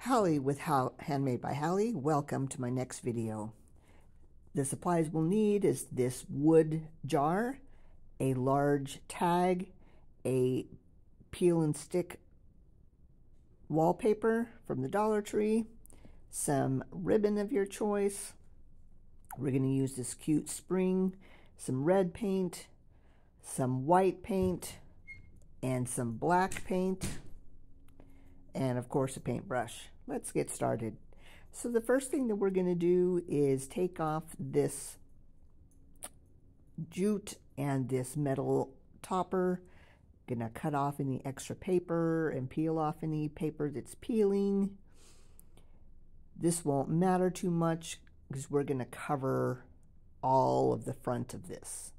Hallie with Handmade by Hallie. Welcome to my next video. The supplies we'll need is this wood jar, a large tag, a peel and stick wallpaper from the Dollar Tree, some ribbon of your choice. We're going to use this cute spring, some red paint, some white paint, and some black paint, and of course a paintbrush. Let's get started. So the first thing that we're going to do is take off this jute and this metal topper. Gonna cut off any extra paper and peel off any paper that's peeling. This won't matter too much because we're gonna cover all of the front of this.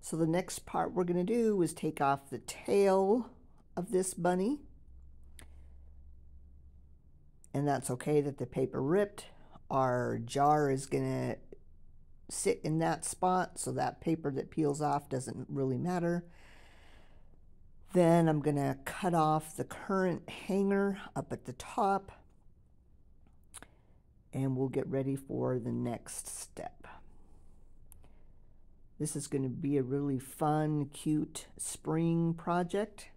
So the next part we're gonna do is take off the tail of this bunny. And that's okay that the paper ripped. Our jar is gonna sit in that spot, so that paper that peels off doesn't really matter. Then I'm gonna cut off the current hanger up at the top, and we'll get ready for the next step. This is gonna be a really fun, cute spring project.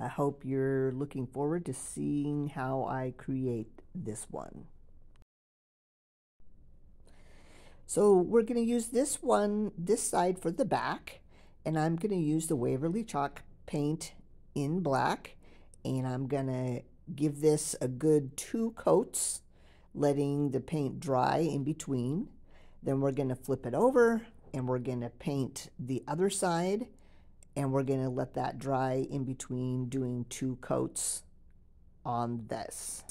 I hope you're looking forward to seeing how I create this one. So we're going to use this side for the back, and I'm going to use the Waverly chalk paint in black, and I'm going to give this a good 2 coats, letting the paint dry in between. Then we're going to flip it over, and we're going to paint the other side, and we're going to let that dry in between doing 2 coats on this.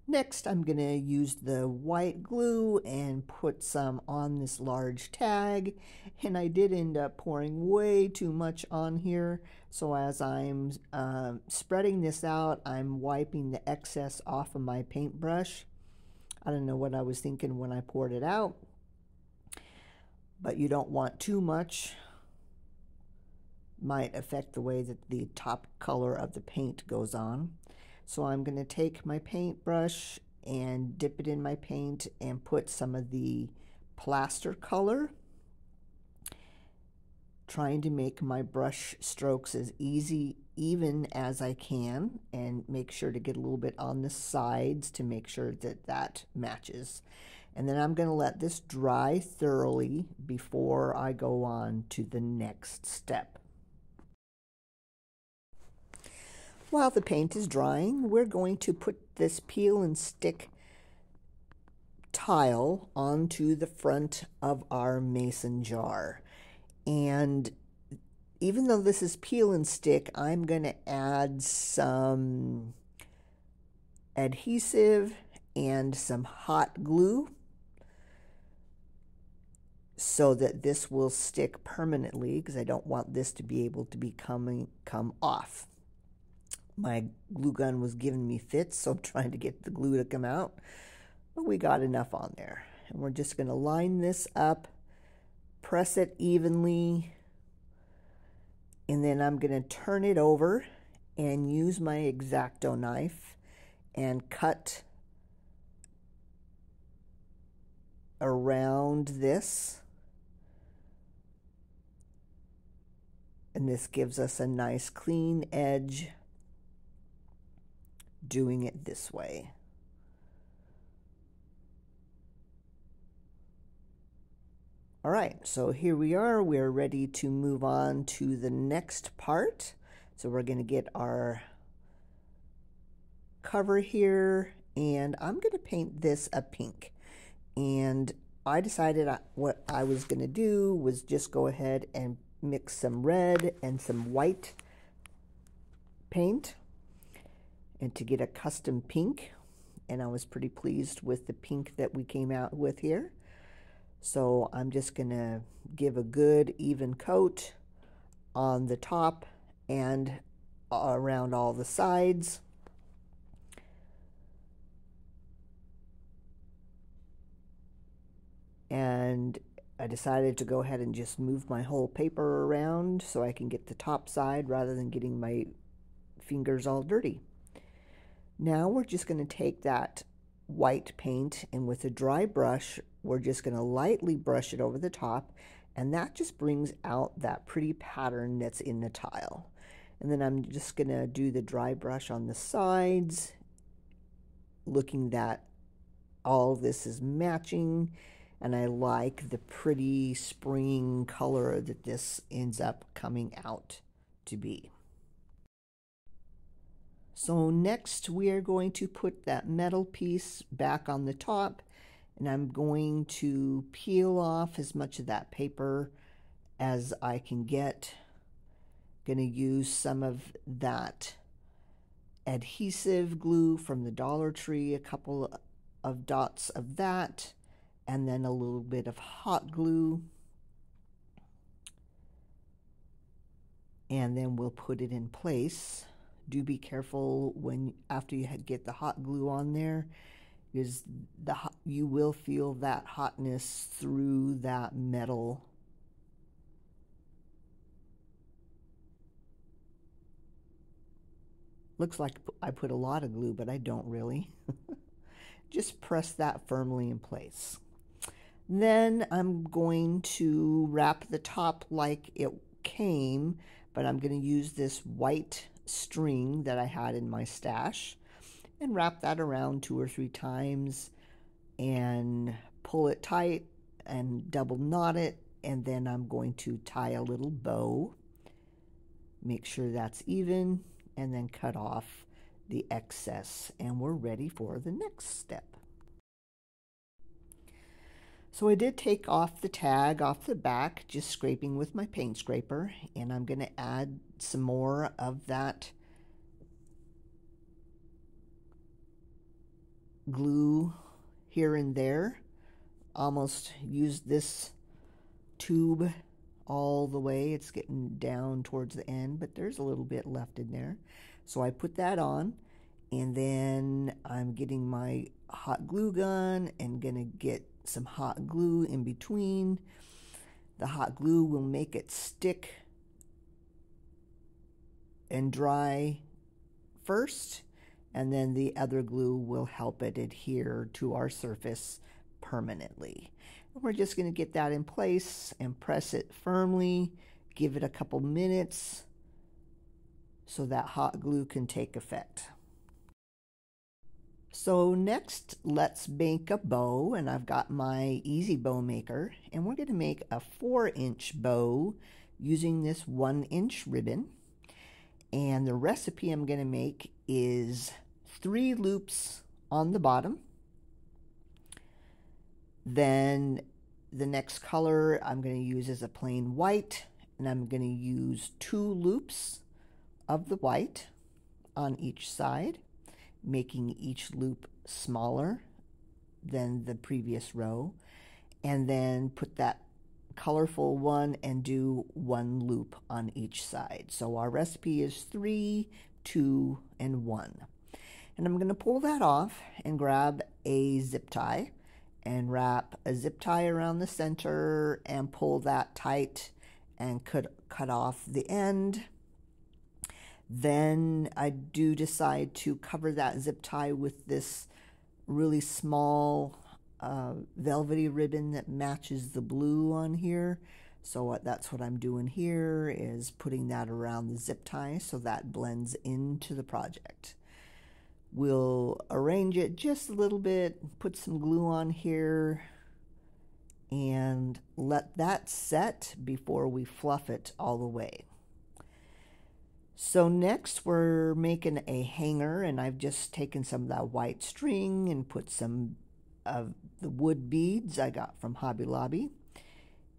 Next, I'm going to use the white glue and put some on this large tag, and I did end up pouring way too much on here, so as I'm spreading this out, I'm wiping the excess off of my paintbrush. I don't know what I was thinking when I poured it out, but you don't want too much. Might affect the way that the top color of the paint goes on. So I'm going to take my paintbrush and dip it in my paint and put some of the plaster color, trying to make my brush strokes as even as I can, and make sure to get a little bit on the sides to make sure that that matches. And then I'm going to let this dry thoroughly before I go on to the next step. While the paint is drying, we're going to put this peel and stick tile onto the front of our mason jar. And even though this is peel and stick, I'm going to add some adhesive and some hot glue so that this will stick permanently, because I don't want this to be able to come off. My glue gun was giving me fits, so I'm trying to get the glue to come out. But we got enough on there. And we're just going to line this up, press it evenly, and then I'm going to turn it over and use my X-Acto knife and cut around this. And this gives us a nice clean edge doing it this way. All right, so here we are. We're ready to move on to the next part. So we're going to get our cover here, and I'm going to paint this a pink. And I decided what I was going to do was just go ahead and mix some red and some white paint, and to get a custom pink, and I was pretty pleased with the pink that we came out with here. So I'm just gonna give a good even coat on the top and around all the sides. And I decided to go ahead and just move my whole paper around so I can get the top side rather than getting my fingers all dirty. Now we're just going to take that white paint, and with a dry brush, we're just going to lightly brush it over the top, and that just brings out that pretty pattern that's in the tile. And then I'm just going to do the dry brush on the sides, looking that all this is matching, and I like the pretty spring color that this ends up coming out to be. So next we are going to put that metal piece back on the top, and I'm going to peel off as much of that paper as I can get. Going to use some of that adhesive glue from the Dollar Tree, a couple of dots of that, and then a little bit of hot glue. And then we'll put it in place. Do be careful when after you get the hot glue on there, because you will feel that hotness through that metal. Looks like I put a lot of glue, but I don't really. Just press that firmly in place. Then I'm going to wrap the top like it came, but I'm going to use this white string that I had in my stash and wrap that around 2 or 3 times and pull it tight and double knot it, and then I'm going to tie a little bow, make sure that's even, and then cut off the excess, and we're ready for the next step. So I did take off the tag off the back, just scraping with my paint scraper, and I'm going to add some more of that glue here and there. Almost used this tube all the way. It's getting down towards the end, but there's a little bit left in there. So I put that on, and then I'm getting my hot glue gun and gonna get some hot glue in between. The hot glue will make it stick and dry first, and then the other glue will help it adhere to our surface permanently. And we're just going to get that in place and press it firmly, give it a couple minutes so that hot glue can take effect. So next, let's make a bow, and I've got my easy bow maker, and we're going to make a 4-inch bow using this 1-inch ribbon. And the recipe I'm going to make is 3 loops on the bottom. Then the next color I'm going to use is a plain white, and I'm going to use 2 loops of the white on each side, making each loop smaller than the previous row, and then put that colorful one and do 1 loop on each side. So our recipe is 3, 2, and 1. And I'm going to pull that off and grab a zip tie and wrap a zip tie around the center and pull that tight and cut off the end. Then I do decide to cover that zip tie with this really small velvety ribbon that matches the blue on here. So that's what I'm doing here, is putting that around the zip tie so that blends into the project. We'll arrange it just a little bit, put some glue on here, and let that set before we fluff it all the way. So next we're making a hanger, and I've just taken some of that white string and put some of the wood beads I got from Hobby Lobby,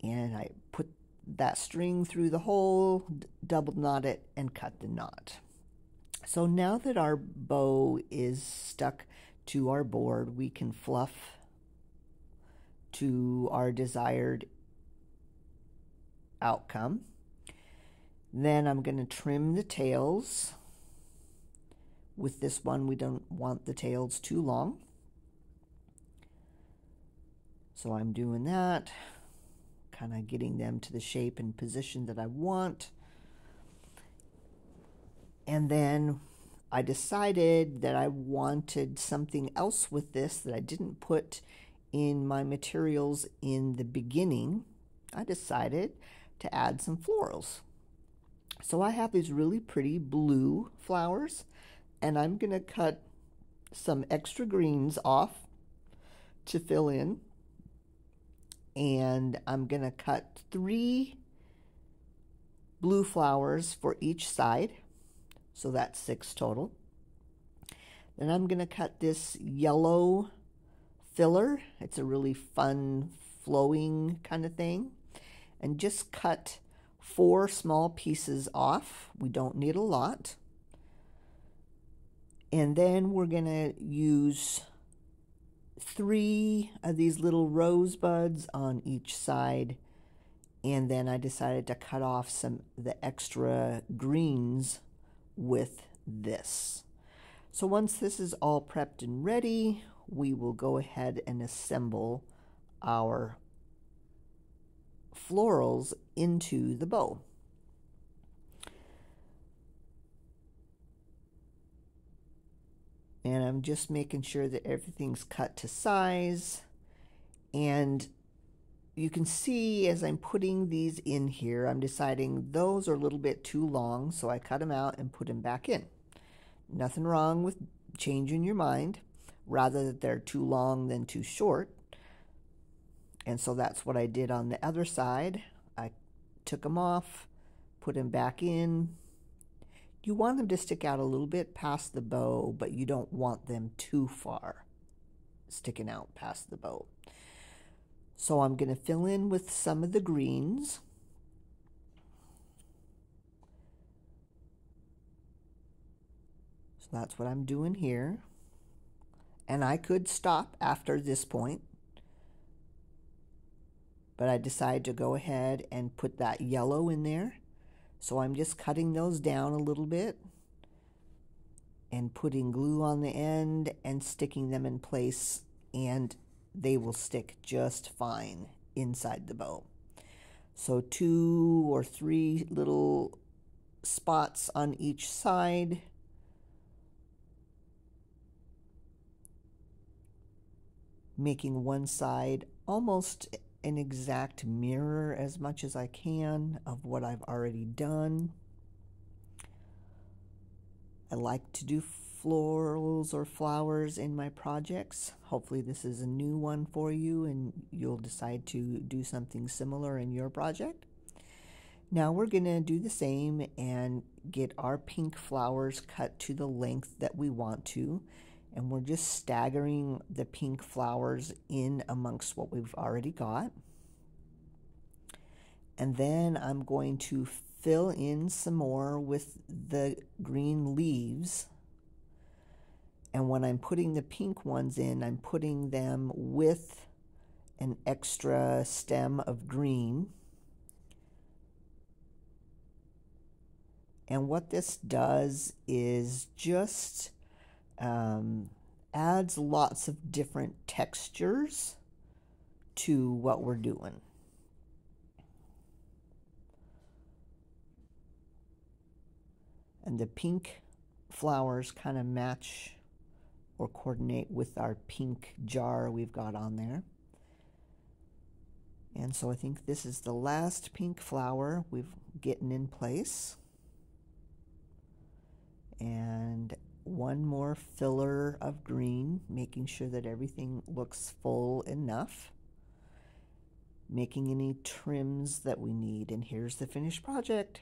and I put that string through the hole, double knot it, and cut the knot. So now that our bow is stuck to our board, we can fluff to our desired outcome. Then I'm going to trim the tails. With this one, we don't want the tails too long. So I'm doing that, kind of getting them to the shape and position that I want. And then I decided that I wanted something else with this that I didn't put in my materials in the beginning. I decided to add some florals. So I have these really pretty blue flowers, and I'm going to cut some extra greens off to fill in. And I'm going to cut 3 blue flowers for each side. So that's 6 total. Then I'm going to cut this yellow filler. It's a really fun, flowing kind of thing. And just cut 4 small pieces off. We don't need a lot. And then we're going to use 3 of these little rosebuds on each side. And then I decided to cut off some of the extra greens with this. So once this is all prepped and ready, we will go ahead and assemble our florals into the bow. And I'm just making sure that everything's cut to size. And you can see as I'm putting these in here, I'm deciding those are a little bit too long, so I cut them out and put them back in. Nothing wrong with changing your mind, rather that they're too long than too short. And so that's what I did on the other side. I took them off, put them back in. You want them to stick out a little bit past the bow, but you don't want them too far sticking out past the bow. So I'm going to fill in with some of the greens. So that's what I'm doing here. And I could stop after this point, but I decided to go ahead and put that yellow in there. So I'm just cutting those down a little bit and putting glue on the end and sticking them in place, and they will stick just fine inside the bow. So 2 or 3 little spots on each side. Making one side almost an exact mirror as much as I can of what I've already done. I like to do florals or flowers in my projects. Hopefully this is a new one for you and you'll decide to do something similar in your project. Now we're going to do the same and get our pink flowers cut to the length that we want to. And we're just staggering the pink flowers in amongst what we've already got. And then I'm going to fill in some more with the green leaves. And when I'm putting the pink ones in, I'm putting them with an extra stem of green. And what this does is just adds lots of different textures to what we're doing. And the pink flowers kind of match or coordinate with our pink jar we've got on there. And so I think this is the last pink flower we've getting in place. And one more filler of green, making sure that everything looks full enough. Making any trims that we need. And here's the finished project.